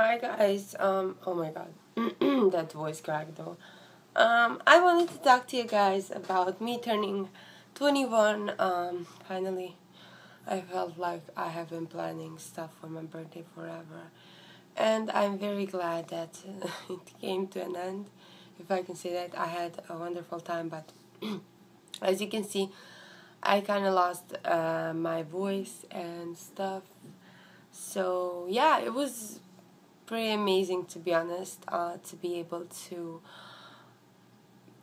Hi guys. Oh my god, that voice crack though. I wanted to talk to you guys about me turning 21. Finally, I felt like I have been planning stuff for my birthday forever, and I'm very glad that it came to an end. If I can say that, I had a wonderful time, but as you can see, I kind of lost my voice and stuff. So yeah, it was pretty amazing, to be honest, to be able to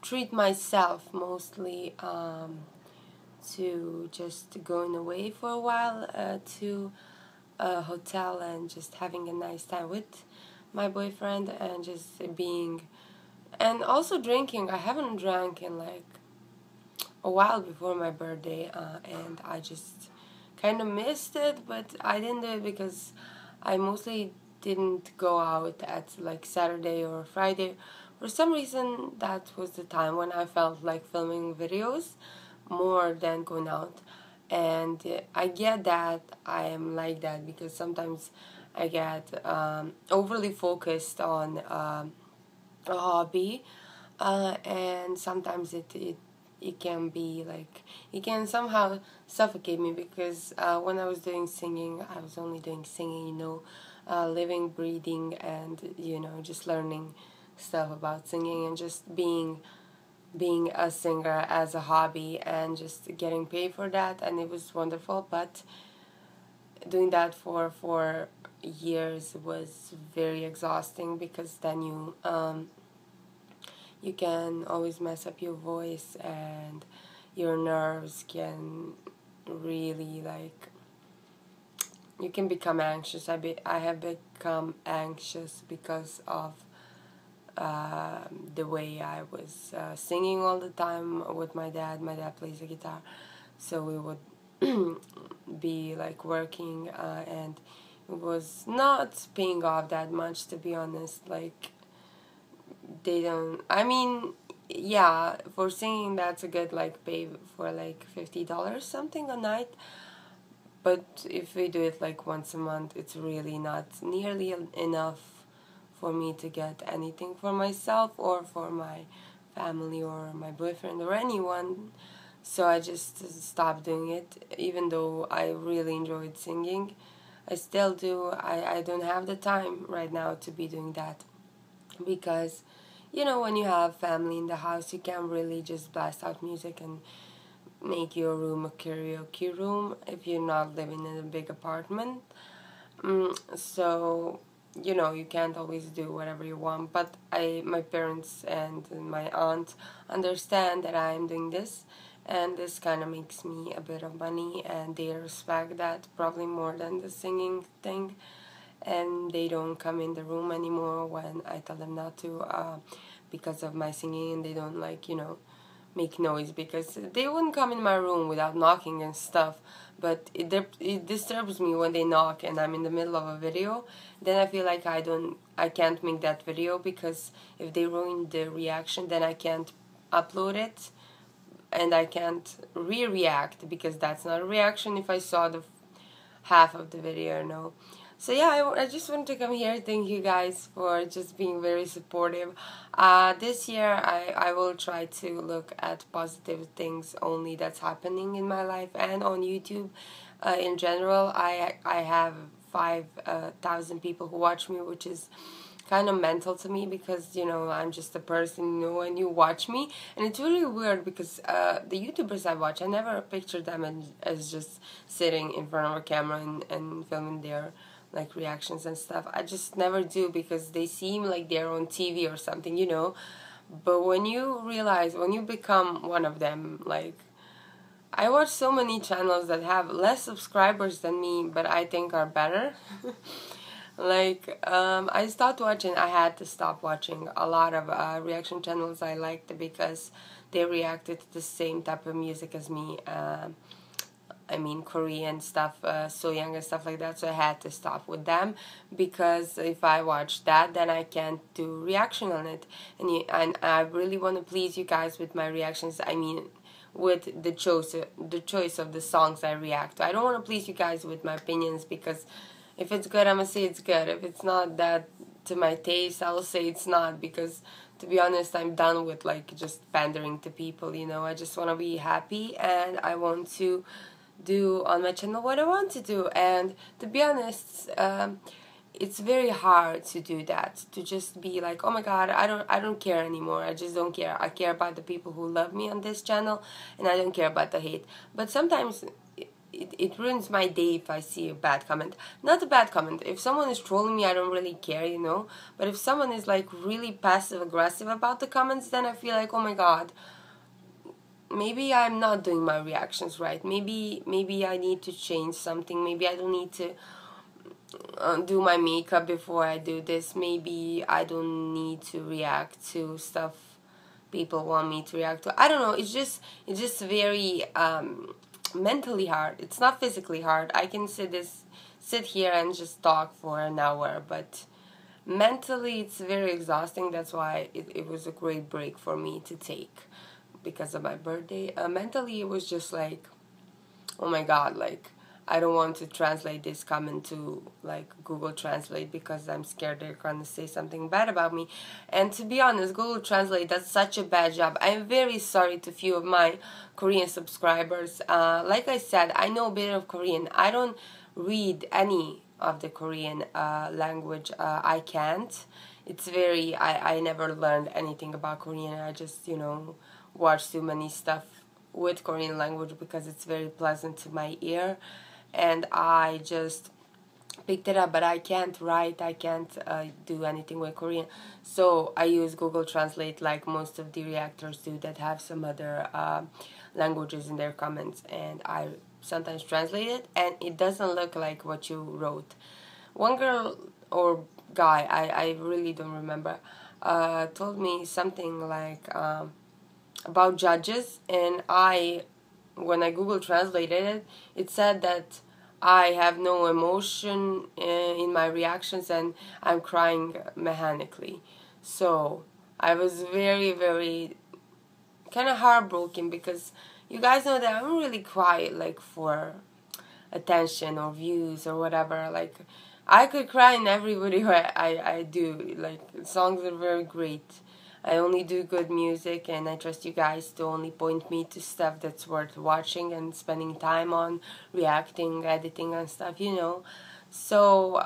treat myself mostly, to just going away for a while to a hotel and just having a nice time with my boyfriend and just being, and also drinking. I haven't drank in like a while before my birthday, and I just kind of missed it, but I didn't do it because I mostly didn't go out at like Saturday or Friday. For some reason, that was the time when I felt like filming videos more than going out. And I get that I am like that because sometimes I get overly focused on a hobby, and sometimes it can be like, it can somehow suffocate me because when I was doing singing, I was only doing singing, living, breathing, and just learning stuff about singing and just being a singer as a hobby and just getting paid for that, and it was wonderful. But doing that for 4 years was very exhausting because then you can always mess up your voice and your nerves can really, like, you can become anxious. I have become anxious because of the way I was singing all the time with my dad. My dad plays the guitar, so we would be like working, and it was not paying off that much, to be honest. Like, they don't, I mean, yeah, for singing that's a good like pay for like $50 something a night, but if we do it like once a month, it's really not nearly enough for me to get anything for myself or for my family or my boyfriend or anyone. So I just stopped doing it, even though I really enjoyed singing. I still do. I don't have the time right now to be doing that because when you have family in the house, you can't really just blast out music and make your room a karaoke room if you're not living in a big apartment. So you can't always do whatever you want, but my parents and my aunt understand that I'm doing this, and this kind of makes me a bit of money, and they respect that probably more than the singing thing, and they don't come in the room anymore when I tell them not to, because of my singing, and they don't like make noise, because they wouldn't come in my room without knocking and stuff, but it disturbs me when they knock and I'm in the middle of a video. Then I feel like I can't make that video, because if they ruin the reaction, then I can't upload it and I can't react, because that's not a reaction if I saw the half of the video, no. So yeah, I just want to come here. Thank you guys for just being very supportive. This year I will try to look at positive things only that's happening in my life and on YouTube. In general, I have 5,000 people who watch me, which is kind of mental to me, because I'm just a person, and you watch me, and it's really weird because the YouTubers I watch, I never picture them as just sitting in front of a camera and filming their like reactions and stuff. I just never do, because they seem like they're on TV or something, but when you realize, when you become one of them, like, I watch so many channels that have less subscribers than me, but I think are better. Like, I had to stop watching a lot of reaction channels I liked, because they reacted to the same type of music as me. I mean, Korean stuff, So Young and stuff like that, so I had to stop with them, because if I watch that, then I can't do reaction on it. And I really want to please you guys with my reactions. I mean, with the choice of the songs I react to. I don't want to please you guys with my opinions, because If it's good, I'm gonna say it's good. If it's not that to my taste, I'll say it's not, because to be honest, I'm done with like just pandering to people, you know. I just want to be happy, and I want to do on my channel what I want to do. And to be honest, it's very hard to do that, to just be like, oh my god, I don't care anymore. I just don't care. I care about the people who love me on this channel, and I don't care about the hate. But sometimes it ruins my day if I see a bad comment. Not a bad comment. If someone is trolling me, I don't really care, you know. But if someone is like really passive aggressive about the comments, then I feel like, oh my god, maybe I'm not doing my reactions right. Maybe I need to change something. Maybe I don't need to do my makeup before I do this. Maybe I don't need to react to stuff people want me to react to. I don't know. It's just very mentally hard. It's not physically hard. I can sit here and just talk for an hour, but mentally it's very exhausting. That's why it was a great break for me to take because of my birthday. Mentally it was just like, oh my god, like I don't want to translate this comment to like Google Translate because I'm scared they're gonna say something bad about me. And to be honest, Google Translate does such a bad job. I'm very sorry to few of my Korean subscribers. Like I said, I know a bit of Korean. I don't read any of the Korean language. I can't. It's very, I never learned anything about Korean. I just, you know, watch too many stuff with Korean language because it's very pleasant to my ear, and I just picked it up, but I can't write, I can't do anything with Korean, so I use Google Translate like most of the reactors do that have some other languages in their comments, and I sometimes translate it, and it doesn't look like what you wrote. One girl or guy, I really don't remember, told me something like about judges, and when I Google translated it, it said that I have no emotion in my reactions and I'm crying mechanically. So I was very, very kind of heartbroken, because you guys know that I don't really cry like for attention or views or whatever. Like I could cry in every video I do. Like songs are very great. I only do good music, and I trust you guys to only point me to stuff that's worth watching and spending time on, reacting, editing and stuff, you know. So,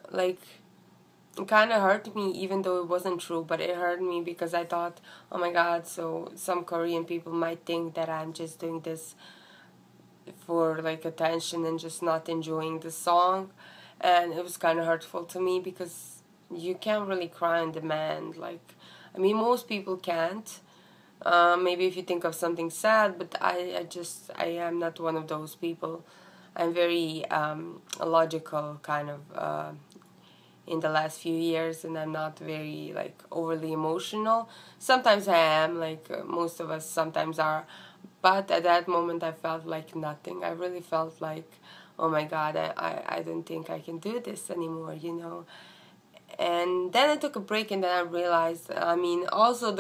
like, it kind of hurt me, even though it wasn't true, but it hurt me because I thought, oh my god, so some Korean people might think that I'm just doing this for, like, attention and just not enjoying the song. And it was kind of hurtful to me because you can't really cry on demand, like, I mean, most people can't. Maybe if you think of something sad, but I am not one of those people. I'm very logical kind of in the last few years, and I'm not very like overly emotional. Sometimes I am, like most of us sometimes are, but at that moment I felt like nothing. I really felt like, oh my god, I don't think I can do this anymore, you know. And then I took a break, and then I realized, I mean, also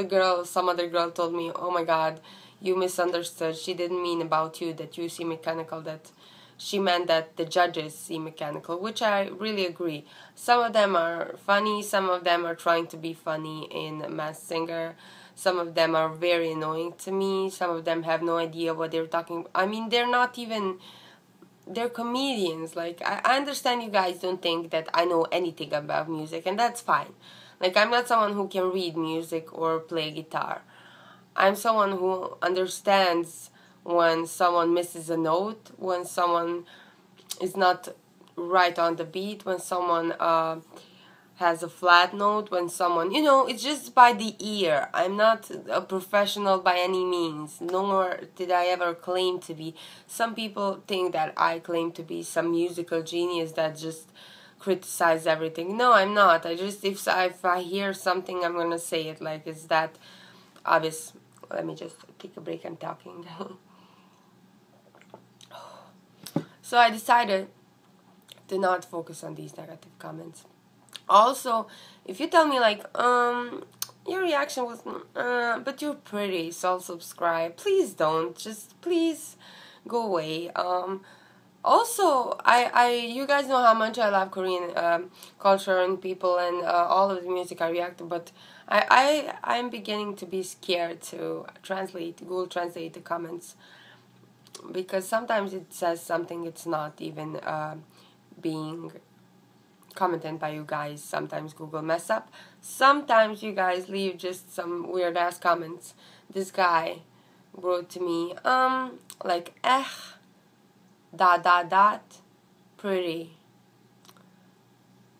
some other girl told me, oh my god, you misunderstood. She didn't mean about you that you seem mechanical, that she meant that the judges seem mechanical, which I really agree. Some of them are funny, some of them are trying to be funny in Masked Singer, some of them are very annoying to me, some of them have no idea what they're talking about. I mean, they're comedians. Like, I understand you guys don't think that I know anything about music, and that's fine. Like, I'm not someone who can read music or play guitar. I'm someone who understands when someone misses a note, when someone is not right on the beat, when someone has a flat note, when someone, you know, it's just by the ear. I'm not a professional by any means, nor did I ever claim to be. Some people think that I claim to be some musical genius that just criticize everything. No, I'm not. I just, if I hear something, I'm gonna say it. Like, it's that obvious. Let me just take a break, I'm talking. So I decided to not focus on these negative comments. Also, if you tell me like, your reaction was, but you're pretty, so I'll subscribe. Please don't. Just please go away. Also, you guys know how much I love Korean culture and people and all of the music I react to, but I'm beginning to be scared to Google Translate the comments, because sometimes it says something it's not even being commented by you guys. Sometimes Google mess up. Sometimes you guys leave just some weird ass comments. This guy wrote to me, like, dot, pretty.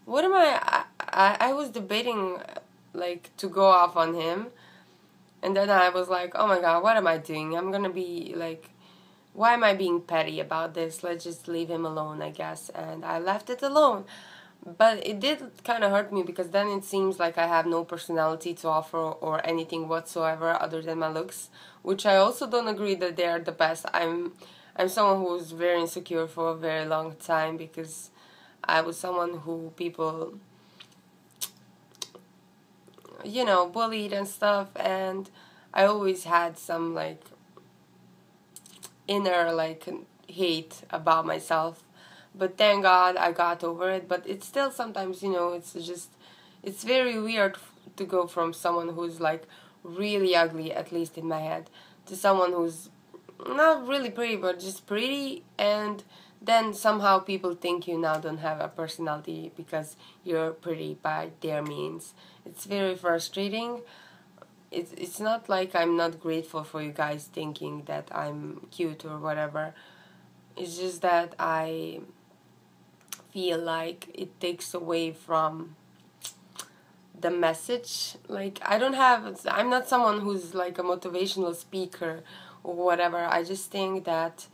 What am I was debating, like, to go off on him, and then I was like, oh my god, what am I doing? I'm gonna be, like, why am I being petty about this? Let's just leave him alone, I guess. And I left it alone. But it did kind of hurt me, because then it seems like I have no personality to offer or anything whatsoever other than my looks, which I also don't agree that they are the best. I'm someone who was very insecure for a very long time, because I was someone who people, you know, bullied and stuff, and I always had some, like, inner, like, hate about myself. But thank God I got over it. But it's still sometimes, you know, it's very weird to go from someone who's, like, really ugly, at least in my head, to someone who's not really pretty, but just pretty, and then somehow people think you now don't have a personality because you're pretty by their means. It's very frustrating. It's not like I'm not grateful for you guys thinking that I'm cute or whatever. It's just that I feel like it takes away from the message. Like, I'm not someone who's like a motivational speaker or whatever. I just think that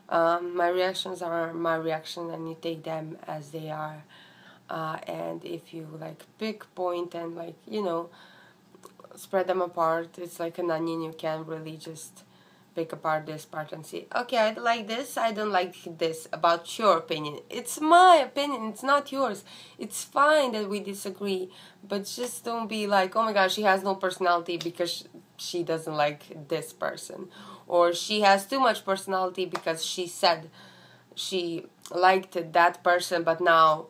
my reactions are my reaction, and you take them as they are. And if you, like, pick point and, like, you know, spread them apart, it's like an onion. You can't really just pick apart this part and say, okay, I like this, I don't like this about your opinion. It's my opinion, it's not yours. It's fine that we disagree, but just don't be like, oh my gosh, she has no personality because she doesn't like this person, or she has too much personality because she said she liked that person but now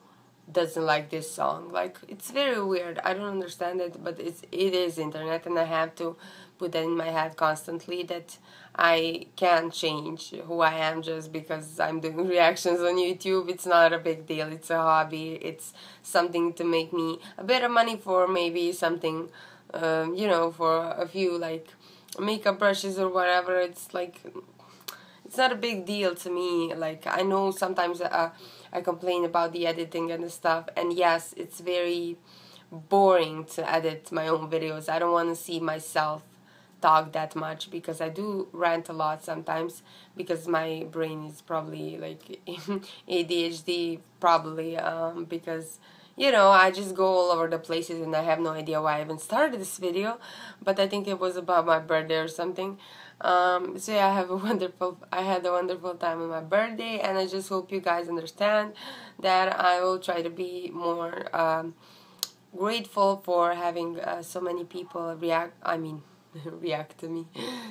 doesn't like this song. Like, it's very weird. I don't understand it, but it is internet, and I have to put that in my head constantly, that I can't change who I am just because I'm doing reactions on YouTube. It's not a big deal. It's a hobby. It's something to make me a bit of money, for maybe something, you know, for a few, like, makeup brushes or whatever. It's like, it's not a big deal to me. Like, I know sometimes I complain about the editing and the stuff, and yes, it's very boring to edit my own videos. I don't want to see myself talk that much, because I do rant a lot sometimes, because my brain is probably like ADHD, probably, because, you know, I just go all over the places, and I have no idea why I even started this video, but I think it was about my birthday or something. So yeah, I had a wonderful time on my birthday, and I just hope you guys understand that I will try to be more grateful for having so many people react to me.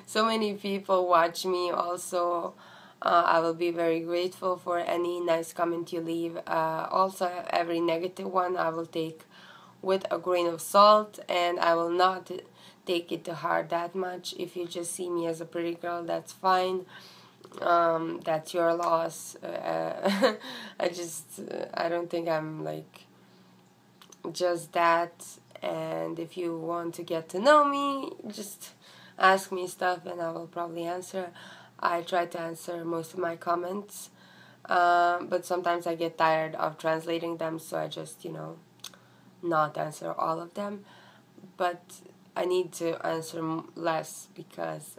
So many people watch me also. I will be very grateful for any nice comment you leave. Also, every negative one I will take with a grain of salt, and I will not take it to heart that much. If you just see me as a pretty girl, that's fine. That's your loss. I don't think I'm, like, just that. And if you want to get to know me, just ask me stuff and I will probably answer. I try to answer most of my comments, but sometimes I get tired of translating them, so I just, you know, not answer all of them. But I need to answer less, because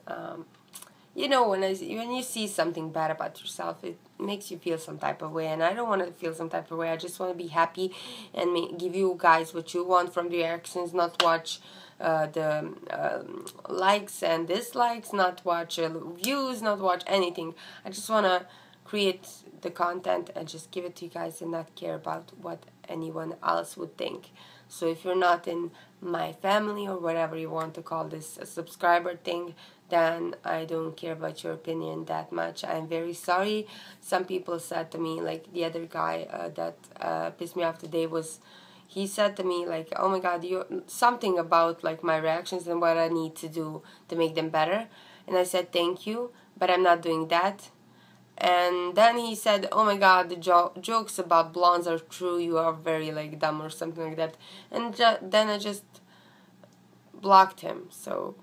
you know, when you see something bad about yourself, it makes you feel some type of way, and I don't want to feel some type of way. I just want to be happy and give you guys what you want from the reactions, not watch the likes and dislikes, not watch views, not watch anything. I just want to create the content and just give it to you guys, and not care about what anyone else would think. So if you're not in my family, or whatever you want to call this, a subscriber thing, then I don't care about your opinion that much. I'm very sorry. Some people said to me, like the other guy that pissed me off today was, he said to me like, oh my god, you something about like my reactions and what I need to do to make them better. And I said thank you, but I'm not doing that. And then he said, oh my god, the jokes about blondes are true, you are very like dumb or something like that. And then I just blocked him. So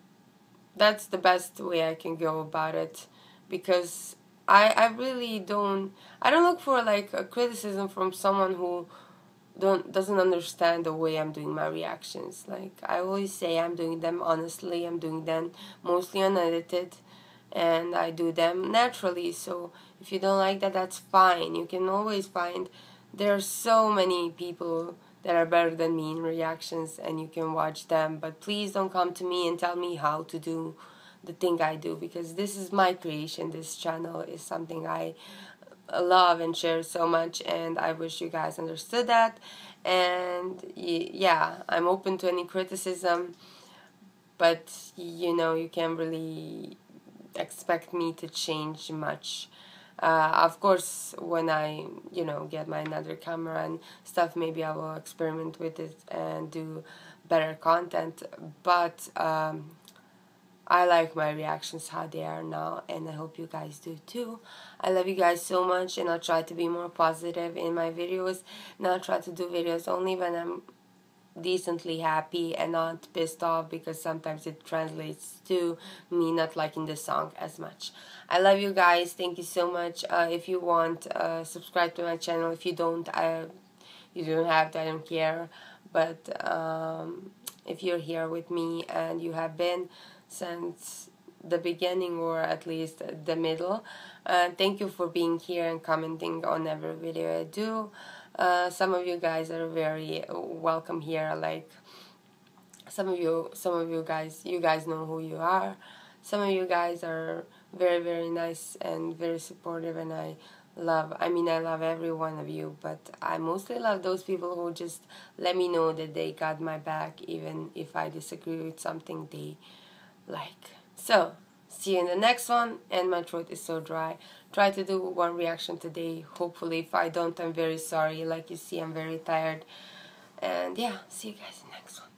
that's the best way I can go about it, because I really I don't look for like a criticism from someone who doesn't understand the way I'm doing my reactions. Like I always say, I'm doing them honestly, I'm doing them mostly unedited, and I do them naturally. So if you don't like that, that's fine. You can always find, there are so many people that are better than me in reactions, and you can watch them, but please don't come to me and tell me how to do the thing I do, because this is my creation. This channel is something I love and share so much, and I wish you guys understood that. And yeah, I'm open to any criticism, but you know, you can't really expect me to change much. Of course, when I, you know, get my another camera and stuff, maybe I will experiment with it and do better content. But I like my reactions how they are now, and I hope you guys do too. I love you guys so much, and I'll try to be more positive in my videos, and I'll try to do videos only when I'm decently happy and not pissed off, because sometimes it translates to me not liking the song as much. I love you guys. Thank you so much. If you want, subscribe to my channel. If you don't, you don't have to. I don't care. But if you're here with me and you have been since the beginning, or at least the middle, thank you for being here and commenting on every video I do. Some of you guys are very welcome here. Like some of you guys know who you are. Some of you guys are very, very nice and very supportive, and I love every one of you, but I mostly love those people who just let me know that they got my back, even if I disagree with something they like. So see you in the next one, and my throat is so dry. Try to do one reaction today. Hopefully, if I don't, I'm very sorry. Like you see, I'm very tired. And yeah, see you guys in the next one.